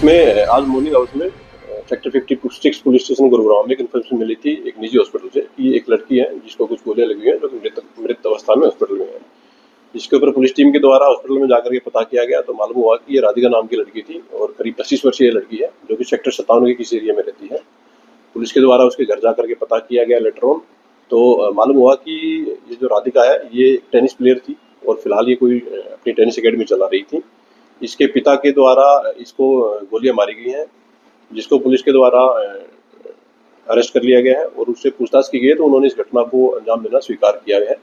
इसमें आज morning hours में सेक्टर 56 पुलिस स्टेशन गुरुग्राम में एक इन्फॉर्मेशन मिली थी एक निजी हॉस्पिटल से कि एक लड़की है जिसको कुछ गोलियां लगी हुई हैं जो कि मृत अवस्था में हॉस्पिटल में है। जिसके ऊपर पुलिस टीम के द्वारा हॉस्पिटल में जाकर के पता किया गया तो मालूम हुआ कि ये राधिका नाम की लड़की थी और करीब 25 वर्षीय लड़की है जो कि सेक्टर 57 के किसी एरिया में रहती है। पुलिस के द्वारा उसके घर जाकर के पता किया गया लेटर ऑन, तो मालूम हुआ कि ये जो राधिका है ये टेनिस प्लेयर थी और फिलहाल ये कोई अपनी टेनिस अकेडमी चला रही थी। इसके पिता के द्वारा इसको गोलियां मारी गई हैं, जिसको पुलिस के द्वारा अरेस्ट कर लिया गया है और उससे पूछताछ की गई है तो उन्होंने इस घटना को अंजाम देना स्वीकार किया है।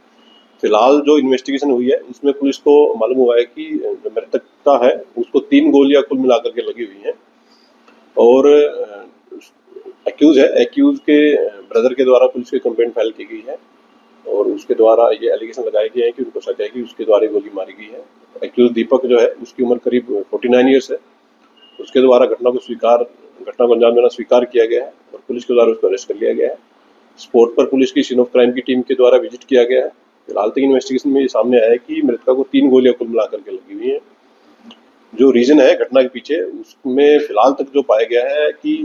फिलहाल जो इन्वेस्टिगेशन हुई है उसमें पुलिस को मालूम हुआ है कि जो मृतकता है उसको 3 गोलियां कुल मिलाकर के लगी हुई हैं और एक्यूज के ब्रदर के द्वारा पुलिस की कंप्लेंट फाइल की गई है और उसके द्वारा ये एलिगेशन लगाए गए हैं कि उनको शक है कि उसके द्वारा गोली मारी गई है। एक्यूज दीपक जो है उसकी उम्र करीब 49 ईयर्स है। उसके द्वारा घटना को अंजाम देना स्वीकार किया गया है और पुलिस के द्वारा उसको अरेस्ट कर लिया गया है। स्पॉट पर पुलिस की सीन ऑफ क्राइम की टीम के द्वारा विजिट किया गया है। फिलहाल तक इन्वेस्टिगेशन में ये सामने आया है कि मृतका को 3 गोलियां कुल मिलाकर के लगी हुई हैं। जो रीजन है घटना के पीछे उसमें फिलहाल तक जो पाया गया है कि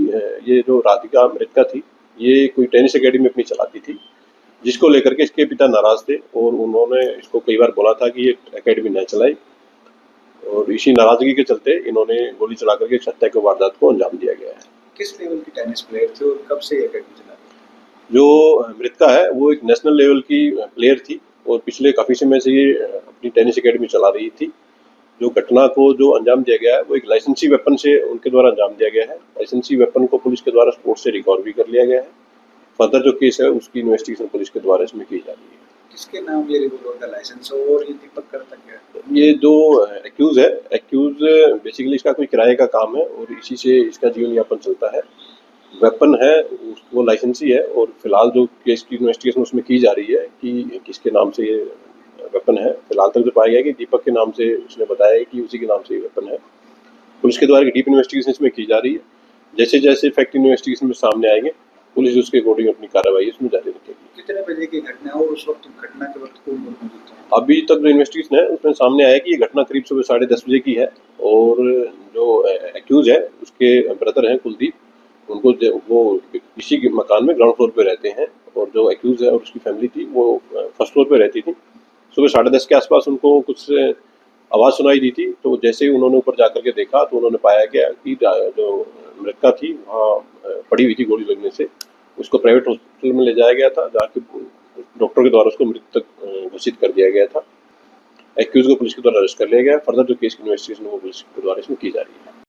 ये जो राधिका मृतका थी ये कोई टेनिस अकेडमी अपनी चलाती थी, जिसको लेकर के इसके पिता नाराज थे और उन्होंने इसको कई बार बोला था कि ये एकेडमी न चलाए और इसी नाराजगी के चलते इन्होंने गोली चला करके हत्या की वारदात को अंजाम दिया गया है। किस लेवल की टेनिस प्लेयर थे और कब से ये एकेडमी चला रही थी? जो मृतका है वो एक नेशनल लेवल की प्लेयर थी और पिछले काफी समय से ये अपनी टेनिस अकेडमी चला रही थी। जो घटना को जो अंजाम दिया गया है वो एक लाइसेंसी वेपन से उनके द्वारा अंजाम दिया गया है। लाइसेंसी वेपन को पुलिस के द्वारा स्पोर्ट से रिकवर भी कर लिया गया है। फर्दर जो केस है उसकी इन्वेस्टिगेशन पुलिस के द्वारा इसमें की जा रही है। किसके नाम ये रिवॉल्वर का लाइसेंस और ये दीपक करता क्या है? ये जो एक्यूज बेसिकली इसका कोई किराए का काम है और इसी से इसका जीवन यापन चलता है। वेपन है वो लाइसेंसी है और फिलहाल जो केस की इन्वेस्टिगेशन उसमें की जा रही है कि किसके नाम से ये वेपन है। फिलहाल तक जो पाया गया कि दीपक के नाम से उसने बताया है कि उसी के नाम से ये वेपन है। पुलिस के द्वारा डीप इन्वेस्टिगेशन इसमें की जा रही है। जैसे जैसे फैक्ट इन्वेस्टिगेशन में सामने आएंगे पुलिस उसके अकॉर्डिंग अपनी कार्रवाई इसमें जारी रखेगी। कितने बजे की घटना है और उस वक्त घटना के वक्त कौन मौजूद था? अभी तक जो इन्वेस्टिगेशन है उसमें सामने आया कि ये घटना करीब सुबह 10:30 बजे की है और जो एक्यूज है उसके ब्रदर हैं कुलदीप, उनको वो इसी के मकान में ग्राउंड फ्लोर पे रहते हैं और जो एक्यूज है और उसकी फैमिली थी वो फर्स्ट फ्लोर पे रहती थी। सुबह 10:30 के आसपास उनको कुछ आवाज़ सुनाई दी थी, तो जैसे ही उन्होंने ऊपर जाकर के देखा तो उन्होंने पाया गया कि जो मृतका थी वहाँ पड़ी हुई थी गोली लगने से। उसको प्राइवेट हॉस्पिटल में ले जाया गया था जहाँ के डॉक्टर के द्वारा उसको मृतक घोषित कर दिया गया था। एक्यूज को पुलिस के द्वारा अरेस्ट कर लिया गया। फर्दर जो केस की इन्वेस्टिगेशन वो पुलिस के द्वारा इसमें की जा रही है।